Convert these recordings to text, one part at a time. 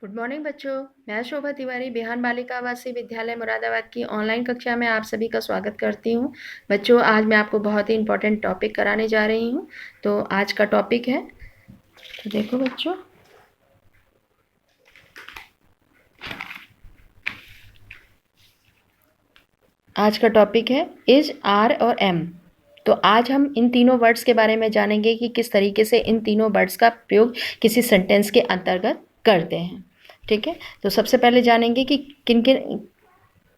Good morning बच्चों। मैं शोभा तिवारी बिहान बालिका आवासीय विद्यालय मुरादाबाद की ऑनलाइन कक्षा में आप सभी का स्वागत करती हूँ। बच्चों, आज मैं आपको बहुत ही इम्पोर्टेंट टॉपिक कराने जा रही हूँ। तो आज का टॉपिक है, तो देखो बच्चों, आज का टॉपिक है इज, आर और एम। तो आज हम इन तीनों वर्ड्स के बारे में जानेंगे कि किस तरीके से इन तीनों वर्ड्स का प्रयोग किसी सेंटेंस के अंतर्गत करते हैं। ठीक है, तो सबसे पहले जानेंगे कि किन किन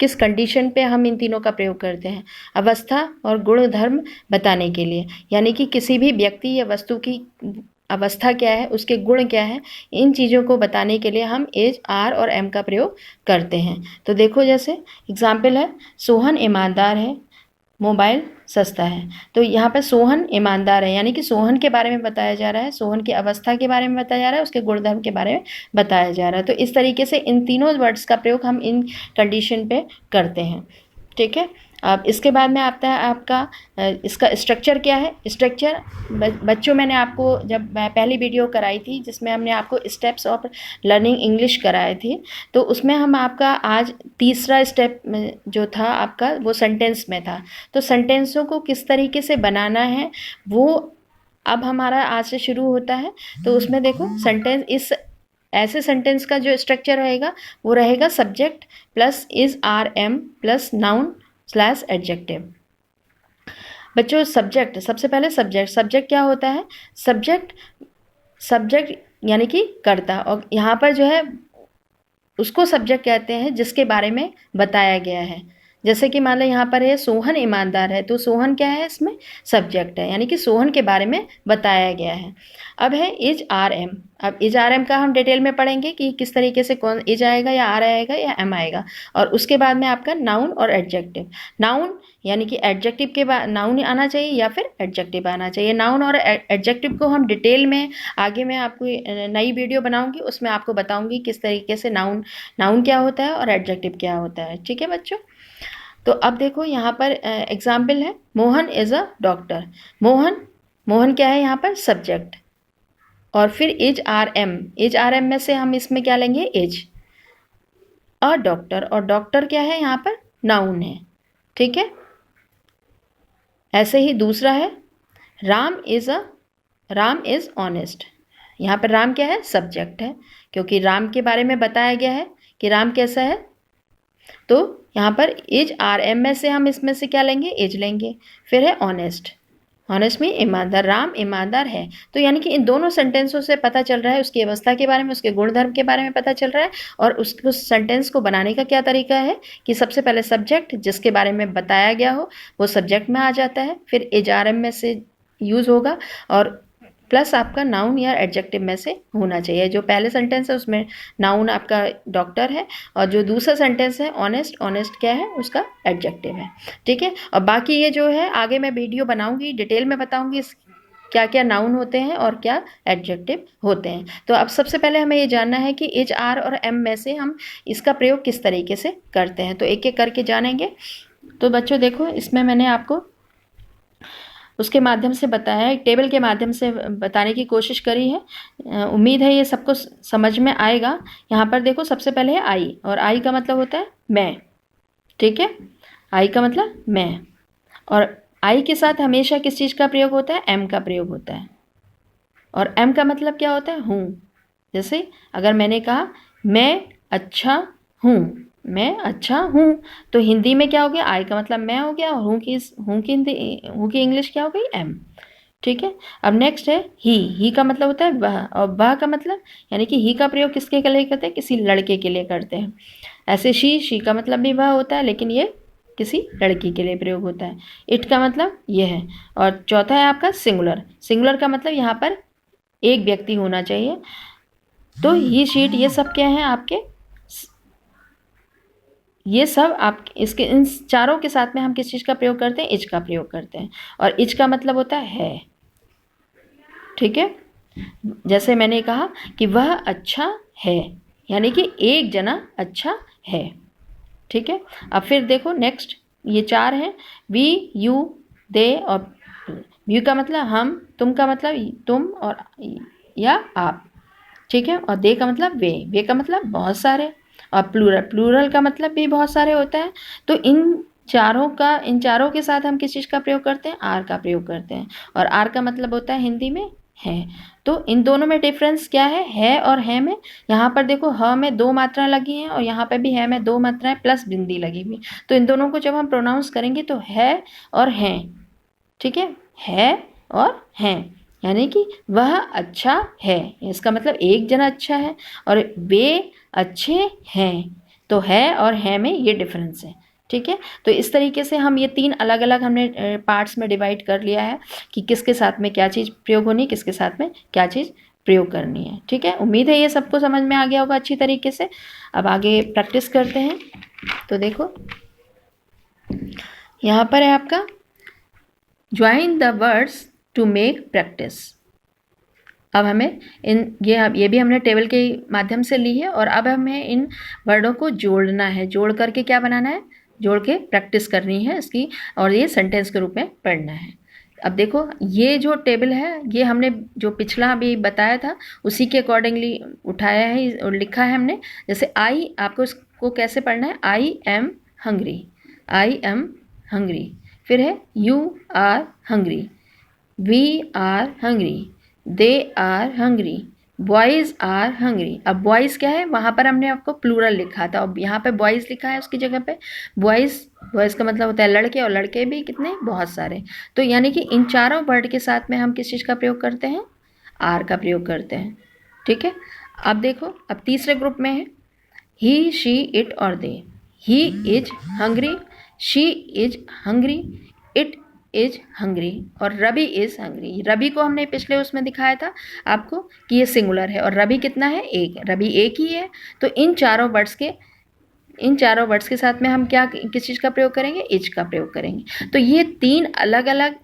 किस कंडीशन पे हम इन तीनों का प्रयोग करते हैं। अवस्था और गुण धर्म बताने के लिए, यानी कि किसी भी व्यक्ति या वस्तु की अवस्था क्या है, उसके गुण क्या है, इन चीज़ों को बताने के लिए हम एज, आर और एम का प्रयोग करते हैं। तो देखो, जैसे एग्जाम्पल है, सोहन ईमानदार है, मोबाइल सस्ता है। तो यहाँ पर सोहन ईमानदार है, यानी कि सोहन के बारे में बताया जा रहा है, सोहन की अवस्था के बारे में बताया जा रहा है, उसके गुणधर्म के बारे में बताया जा रहा है। तो इस तरीके से इन तीनों वर्ड्स का प्रयोग हम इन कंडीशन पे करते हैं। ठीक है, अब इसके बाद में आता है आपका इसका स्ट्रक्चर क्या है। स्ट्रक्चर बच्चों, मैंने आपको जब मैं पहली वीडियो कराई थी जिसमें हमने आपको स्टेप्स ऑफ लर्निंग इंग्लिश कराए थे, तो उसमें हम आपका आज तीसरा स्टेप जो था आपका, वो सेंटेंस में था। तो सेंटेंसों को किस तरीके से बनाना है वो अब हमारा आज से शुरू होता है। तो उसमें देखो, सेंटेंस, इस ऐसे सेंटेंस का जो स्ट्रक्चर रहेगा वो रहेगा subject plus is, are, am plus noun slash adjective. बच्चों, सब्जेक्ट, सबसे पहले सब्जेक्ट क्या होता है। सब्जेक्ट यानी कि कर्ता, और यहाँ पर जो है उसको सब्जेक्ट कहते हैं जिसके बारे में बताया गया है। जैसे कि मान लो यहाँ पर है सोहन ईमानदार है, तो सोहन क्या है, इसमें सब्जेक्ट है, यानी कि सोहन के बारे में बताया गया है। अब है इज, आर, एम। अब इज, आर, एम का हम डिटेल में पढ़ेंगे कि किस तरीके से कौन इज आएगा या आर आएगा या एम आएगा। और उसके बाद में आपका नाउन और एडजेक्टिव। नाउन यानी कि एडजेक्टिव के बाद नाउन आना चाहिए या फिर एडजेक्टिव आना चाहिए। नाउन और एडजेक्टिव को हम डिटेल में आगे मैं आपको नई वीडियो बनाऊंगी, उसमें आपको बताऊंगी किस तरीके से नाउन क्या होता है और एडजेक्टिव क्या होता है। ठीक है बच्चों, तो अब देखो यहाँ पर एग्जाम्पल है, Mohan is a doctor. Mohan क्या है यहाँ पर, सब्जेक्ट। और फिर इज, आर, एम में से हम इसमें क्या लेंगे, इज। अ डॉक्टर, और डॉक्टर क्या है यहाँ पर, नाउन है। ठीक है, ऐसे ही दूसरा है, राम इज ऑनेस्ट। यहाँ पर राम क्या है, सब्जेक्ट है, क्योंकि राम के बारे में बताया गया है कि राम कैसा है। तो यहाँ पर इज, आर, एम में से हम इसमें से क्या लेंगे, इज लेंगे। फिर है ऑनेस्ट में ईमानदार, राम ईमानदार है। तो यानी कि इन दोनों सेंटेंसों से पता चल रहा है उसकी अवस्था के बारे में, उसके गुणधर्म के बारे में पता चल रहा है। और उस सेंटेंस को बनाने का क्या तरीका है कि सबसे पहले सब्जेक्ट जिसके बारे में बताया गया हो वो सब्जेक्ट में आ जाता है, फिर इज, आर, एम में से यूज़ होगा, और प्लस आपका नाउन या एडजेक्टिव में से होना चाहिए। जो पहले सेंटेंस है उसमें नाउन आपका डॉक्टर है, और जो दूसरा सेंटेंस है ऑनेस्ट क्या है, उसका एडजेक्टिव है। ठीक है, और बाकी ये जो है आगे मैं वीडियो बनाऊंगी, डिटेल में बताऊंगी क्या क्या नाउन होते हैं और क्या एडजेक्टिव होते हैं। तो अब सबसे पहले हमें ये जानना है कि इज, आर और एम में से हम इसका प्रयोग किस तरीके से करते हैं। तो एक एक करके जानेंगे। तो बच्चों देखो, इसमें मैंने आपको उसके माध्यम से बताया, एक टेबल के माध्यम से बताने की कोशिश करी है। उम्मीद है ये सबको समझ में आएगा। यहाँ पर देखो, सबसे पहले है आई, और आई का मतलब होता है मैं। ठीक है, आई का मतलब मैं, और आई के साथ हमेशा किस चीज़ का प्रयोग होता है, एम का प्रयोग होता है। और एम का मतलब क्या होता है, हूँ। जैसे अगर मैंने कहा मैं अच्छा हूँ, मैं अच्छा हूँ, तो हिंदी में क्या हो गया, आई का मतलब मैं हो गया, और हूँ की इंग्लिश क्या हो गई, एम। ठीक है, अब नेक्स्ट है ही का मतलब होता है वह, और वह का मतलब यानी कि ही का प्रयोग किसके लिए करते हैं, किसी लड़के के लिए करते हैं। ऐसे शी का मतलब भी वह होता है, लेकिन ये किसी लड़की के लिए प्रयोग होता है। इट का मतलब ये है। और चौथा है आपका सिंगुलर का मतलब यहाँ पर एक व्यक्ति होना चाहिए। तो ये शीट, ये सब क्या है आपके, ये सब आप इसके इन चारों के साथ में हम किस चीज़ का प्रयोग करते हैं, इज का प्रयोग करते हैं। और इज का मतलब होता है। ठीक है, जैसे मैंने कहा कि वह अच्छा है, यानी कि एक जना अच्छा है। ठीक है, अब फिर देखो नेक्स्ट, ये चार हैं, वी, यू, दे और वी का मतलब हम, तुम का मतलब तुम और या आप। ठीक है। और दे का मतलब वे का मतलब बहुत सारे, और प्लूरल का मतलब भी बहुत सारे होता है। तो इन चारों के साथ हम किस चीज़ का प्रयोग करते हैं? आर का प्रयोग करते हैं। और आर का मतलब होता है हिंदी में है। तो इन दोनों में डिफरेंस क्या है और है में? यहाँ पर देखो ह में 2 मात्राएं लगी हैं और यहाँ पे भी है में 2 मात्राएं प्लस बिंदी लगी हुई। तो इन दोनों को जब हम प्रोनाउंस करेंगे तो है और हैं, ठीक है और हैं, यानी कि वह अच्छा है, इसका मतलब एक जना अच्छा है और वे अच्छे हैं। तो है और है में ये डिफरेंस है, ठीक है। तो इस तरीके से हम ये 3 अलग अलग हमने पार्ट्स में डिवाइड कर लिया है कि किसके साथ में क्या चीज़ प्रयोग होनी, किसके साथ में क्या चीज़ प्रयोग करनी है, ठीक है। उम्मीद है ये सबको समझ में आ गया होगा अच्छी तरीके से। अब आगे प्रैक्टिस करते हैं। तो देखो यहाँ पर है आपका join the words to make practice. अब हमें ये भी हमने टेबल के माध्यम से ली है और अब हमें इन वर्डों को जोड़ना है। जोड़ करके क्या बनाना है? जोड़ के प्रैक्टिस करनी है इसकी, और ये सेंटेंस के रूप में पढ़ना है। अब देखो ये जो टेबल है ये हमने जो पिछला अभी बताया था उसी के अकॉर्डिंगली उठाया है और लिखा है हमने। जैसे आई, आपको इसको कैसे पढ़ना है? I am hungry, I am hungry. फिर है you are hungry, we are hungry, they are hungry, boys are hungry. अब बॉयज़ क्या है? वहाँ पर हमने आपको प्लूरल लिखा था, अब यहाँ पे बॉयज़ लिखा है उसकी जगह पे बॉयज़ का मतलब होता है लड़के, और लड़के भी कितने? बहुत सारे। तो यानी कि इन चारों वर्ड के साथ में हम किस चीज़ का प्रयोग करते हैं? आर का प्रयोग करते हैं, ठीक है। अब देखो अब तीसरे ग्रुप में है ही, शी, इट और they. He is hungry, she is hungry, it is hungry और रवि इज हंग्री। रवि को हमने पिछले उसमें दिखाया था आपको कि ये सिंगुलर है और रवि कितना है? एक। रवि एक ही है। तो इन चारों वर्ड्स के साथ में हम क्या किस चीज़ का प्रयोग करेंगे? इज का प्रयोग करेंगे। तो ये 3 अलग अलग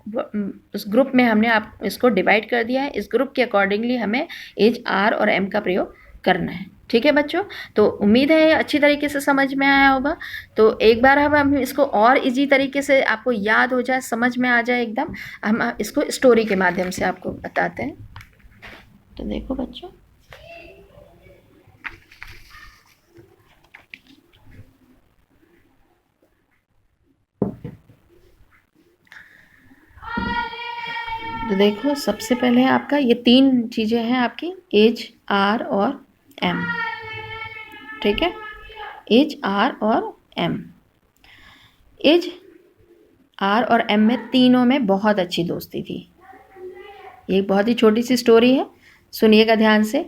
उस ग्रुप में हमने आप इसको डिवाइड कर दिया है। इस ग्रुप के अकॉर्डिंगली हमें इज, आर और एम का प्रयोग करना है, ठीक है बच्चों। तो उम्मीद है अच्छी तरीके से समझ में आया होगा। तो एक बार हम इसको और इजी तरीके से आपको याद हो जाए, समझ में आ जाए एकदम, हम इसको स्टोरी के माध्यम से आपको बताते हैं। तो देखो बच्चों, तो देखो सबसे पहले आपका ये 3 चीज़ें हैं आपकी एज, आर और एम, ठीक है। एज, आर और एम। एज, आर और एम में तीनों में बहुत अच्छी दोस्ती थी। ये बहुत ही छोटी सी स्टोरी है, सुनिएगा ध्यान से।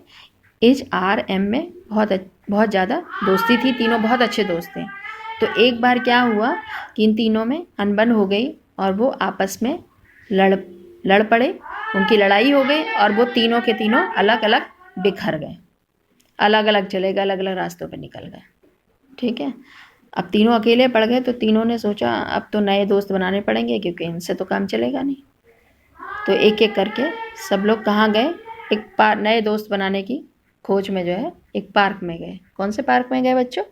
एज, आर, एम में बहुत ज़्यादा दोस्ती थी, तीनों बहुत अच्छे दोस्त थे। तो एक बार क्या हुआ कि इन तीनों में अनबन हो गई और वो आपस में लड़ पड़े, उनकी लड़ाई हो गई और वो तीनों के तीनों अलग अलग बिखर गए, अलग अलग चले गए, अलग अलग रास्तों पर निकल गए, ठीक है। अब तीनों अकेले पड़ गए तो तीनों ने सोचा अब तो नए दोस्त बनाने पड़ेंगे क्योंकि इनसे तो काम चलेगा नहीं। तो एक एक करके सब लोग कहाँ गए? नए दोस्त बनाने की खोज में जो है एक पार्क में गए। कौन से पार्क में गए बच्चों?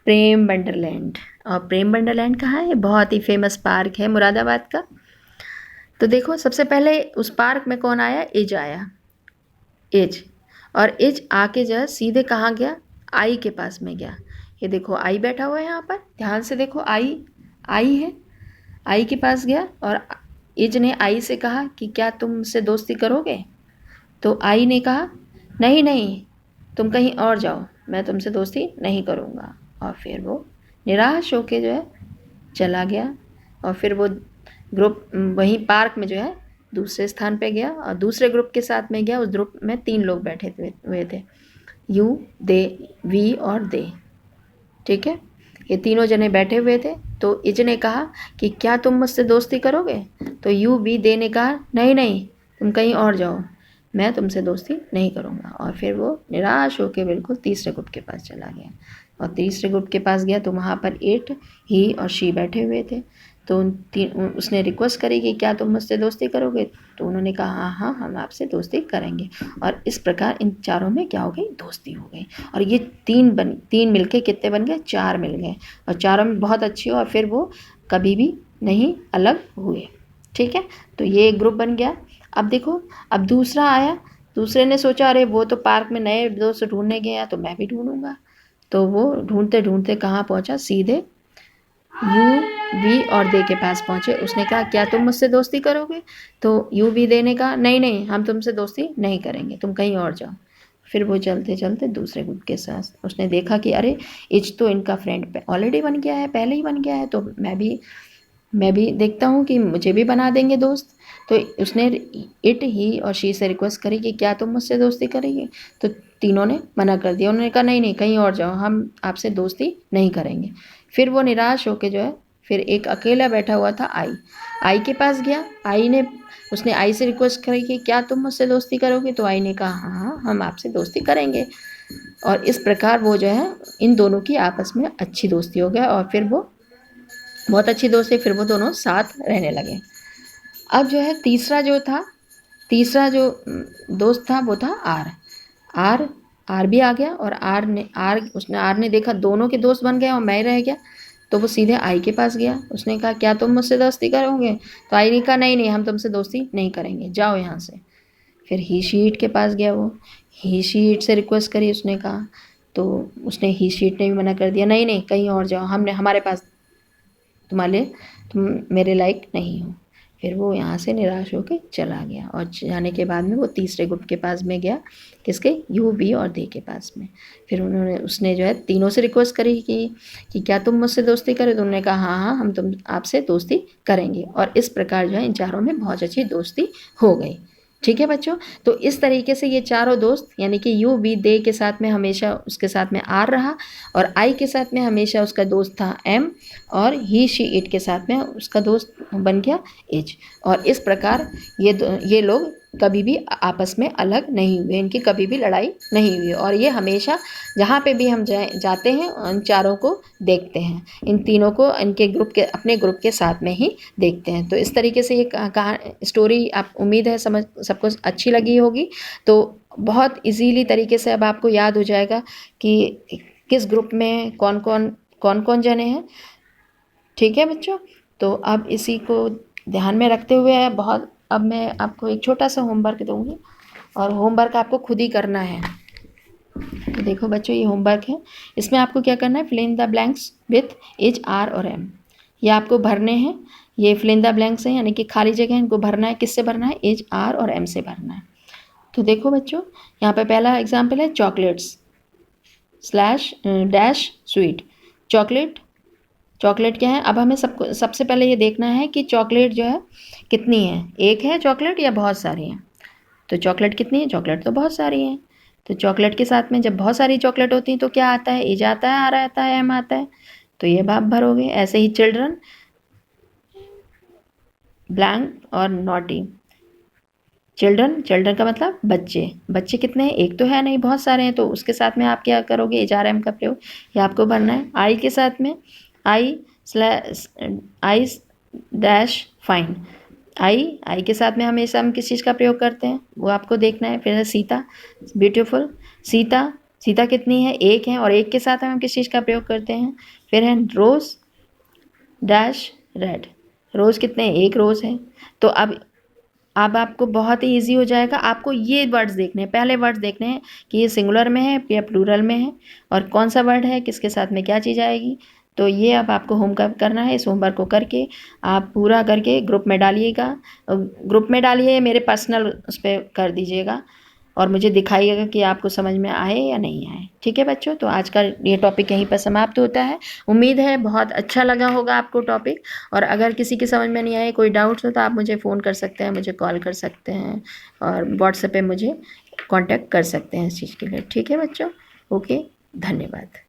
प्रेम वंडरलैंड। और प्रेम वंडरलैंड कहाँ है? बहुत ही फेमस पार्क है मुरादाबाद का। तो देखो सबसे पहले उस पार्क में कौन आया? एज आया, एज। और एज आके जो है सीधे कहाँ गया? आई के पास में गया। ये देखो आई बैठा हुआ है यहाँ पर, ध्यान से देखो आई है। आई के पास गया और एज ने आई से कहा कि क्या तुम मुझसे दोस्ती करोगे? तो आई ने कहा नहीं नहीं, तुम कहीं और जाओ, मैं तुमसे दोस्ती नहीं करूँगा। और फिर वो निराश होके जो है चला गया और फिर वो ग्रुप वहीं पार्क में जो है दूसरे स्थान पे गया और दूसरे ग्रुप के साथ में गया। उस ग्रुप में 3 लोग बैठे हुए थे, यू, दे, वी और दे, ठीक है। ये तीनों जने बैठे हुए थे। तो इज ने कहा कि क्या तुम मुझसे दोस्ती करोगे? तो यू, वी, दे ने कहा नहीं नहीं, तुम कहीं और जाओ, मैं तुमसे दोस्ती नहीं करूँगा। और फिर वो निराश होकर बिल्कुल तीसरे ग्रुप के पास चला गया और तीसरे ग्रुप के पास गया तो वहाँ पर इट, ही और शी बैठे हुए थे। तो उसने रिक्वेस्ट करी कि क्या तुम मुझसे दोस्ती करोगे? तो उन्होंने कहा हाँ हाँ, हम आपसे दोस्ती करेंगे। और इस प्रकार इन चारों में क्या हो गई? दोस्ती हो गई। और ये 3 मिलके कितने बन गए? 4 मिल गए और चारों में बहुत अच्छी और फिर वो कभी भी नहीं अलग हुए, ठीक है। तो ये एक ग्रुप बन गया। अब देखो अब दूसरा आया दूसरे ने सोचा अरे वो तो पार्क में नए दोस्त ढूंढने गया तो मैं भी ढूंढूंगा। तो वो ढूंढते ढूंढते कहाँ पहुंचा, सीधे यू वी और दे के पास पहुंचे। उसने कहा क्या तुम मुझसे दोस्ती करोगे? तो यू वी दे ने कहा नहीं नहीं, हम तुमसे दोस्ती नहीं करेंगे, तुम कहीं और जाओ। फिर वो चलते चलते दूसरे ग्रुप के साथ उसने देखा कि अरे इच तो इनका फ्रेंड ऑलरेडी बन गया है, पहले ही बन गया है, तो मैं भी देखता हूँ कि मुझे भी बना देंगे दोस्त। तो उसने इट ही और शी से रिक्वेस्ट करी कि क्या तुम मुझसे दोस्ती करेंगे? तो तीनों ने मना कर दिया। उन्होंने कहा नहीं नहीं, कहीं और जाओ, हम आपसे दोस्ती नहीं करेंगे। फिर वो निराश होकर जो है, फिर एक अकेला बैठा हुआ था आई के पास गया। उसने आई से रिक्वेस्ट करी कि क्या तुम मुझसे दोस्ती करोगे? तो आई ने कहा हाँ हाँ, हम आपसे दोस्ती करेंगे। और इस प्रकार वो जो है इन दोनों की आपस में अच्छी दोस्ती हो गया और फिर वो बहुत अच्छी दोस्ती, फिर वो दोनों साथ रहने लगे। अब जो है तीसरा जो दोस्त था वो था आर भी आ गया। और आर ने देखा दोनों के दोस्त बन गए और मैं रह गया। तो वो सीधे आई के पास गया। उसने कहा क्या तुम मुझसे दोस्ती करोगे? तो आई ने कहा नहीं नहीं, हम तुमसे दोस्ती नहीं करेंगे, जाओ यहाँ से। फिर ही शीट के पास गया। वो ही शीट से रिक्वेस्ट करी उसने कहा, तो उसने ही शीट ने भी मना कर दिया, नहीं नहीं, कहीं और जाओ, हमारे पास तुम मेरे लायक नहीं हो। फिर वो यहाँ से निराश होकर चला गया। और जाने के बाद में वो तीसरे ग्रुप के पास में गया, किसके, यू बी और दे के पास में। फिर उसने जो है तीनों से रिक्वेस्ट करी कि क्या तुम मुझसे दोस्ती करो? तो उन्होंने कहा हाँ हाँ, हम आपसे दोस्ती करेंगे। और इस प्रकार जो है इन चारों में बहुत अच्छी दोस्ती हो गई। ठीक है बच्चों, तो इस तरीके से ये चारों दोस्त, यानी कि यू बी दे के साथ में हमेशा उसके साथ में आर रहा, और आई के साथ में हमेशा उसका दोस्त था एम, और ही शी इट के साथ में उसका दोस्त बन गया एच। और इस प्रकार ये लोग कभी भी आपस में अलग नहीं हुए, इनकी कभी भी लड़ाई नहीं हुई। और ये हमेशा जहाँ पे भी हम जाते हैं उन चारों को देखते हैं, इन तीनों को अपने ग्रुप के साथ में ही देखते हैं। तो इस तरीके से ये स्टोरी आप उम्मीद है सबको अच्छी लगी होगी। तो बहुत इजीली तरीके से अब आपको याद हो जाएगा कि किस ग्रुप में कौन कौन जने हैं। ठीक है बच्चों, तो अब इसी को ध्यान में रखते हुए अब मैं आपको एक छोटा सा होमवर्क दूंगी, और होमवर्क आपको खुद ही करना है। तो देखो बच्चों, ये होमवर्क है, इसमें आपको क्या करना है, fill in the blanks with is, are और एम। ये आपको भरने हैं, ये फिल इन द ब्लैंक्स हैं, यानी कि खाली जगह, इनको भरना है। किससे भरना है? एज, आर और एम से भरना है। तो देखो बच्चों, यहाँ पे पहला एग्जाम्पल है chocolates slash dash sweet. Chocolate क्या है? अब हमें सबसे पहले ये देखना है कि चॉकलेट जो है कितनी है, एक है चॉकलेट या बहुत सारी हैं। तो चॉकलेट कितनी है? चॉकलेट तो बहुत सारी हैं। तो चॉकलेट के साथ में जब बहुत सारी चॉकलेट होती हैं तो क्या आता है? एज आता है, आर आता है, एम आता है। तो ये आप भरोगे। ऐसे ही चिल्ड्रन, ब्लैंक और नॉटी। चिल्ड्रन का मतलब बच्चे कितने हैं? एक तो है नहीं, बहुत सारे हैं। तो उसके साथ में आप क्या करोगे? एज, आर, एम का प्रयोग ये आपको भरना है। आई के साथ में आई डैश फाइन। आई के साथ में हमेशा हम किस चीज़ का प्रयोग करते हैं वो आपको देखना है। फिर है सीता, ब्यूटीफुल। सीता कितनी है? एक है, और एक के साथ हम किस चीज़ का प्रयोग करते हैं? फिर है रोज़ डैश रेड। रोज़ कितने हैं? एक रोज़ है। तो अब आपको बहुत ही ईजी हो जाएगा। आपको ये वर्ड्स देखने हैं, पहले वर्ड्स देखने हैं कि ये सिंगुलर में है या प्लूरल में है, और कौन सा वर्ड है, किसके साथ में क्या चीज़ आएगी। तो ये अब आपको होमवर्क करना है। इस होमवर्क को करके आप पूरा करके ग्रुप में डालिएगा। ग्रुप में डालिए, मेरे पर्सनल उस पर कर दीजिएगा, और मुझे दिखाइएगा कि आपको समझ में आए या नहीं आए। ठीक है बच्चों, तो आज का ये टॉपिक यहीं पर समाप्त होता है। उम्मीद है बहुत अच्छा लगा होगा आपको टॉपिक। और अगर किसी की समझ में नहीं आए, कोई डाउट्स हो, तो आप मुझे फ़ोन कर सकते हैं, मुझे कॉल कर सकते हैं, और व्हाट्सएप पे मुझे कांटेक्ट कर सकते हैं इस चीज़ के लिए। ठीक है बच्चों, ओके, धन्यवाद।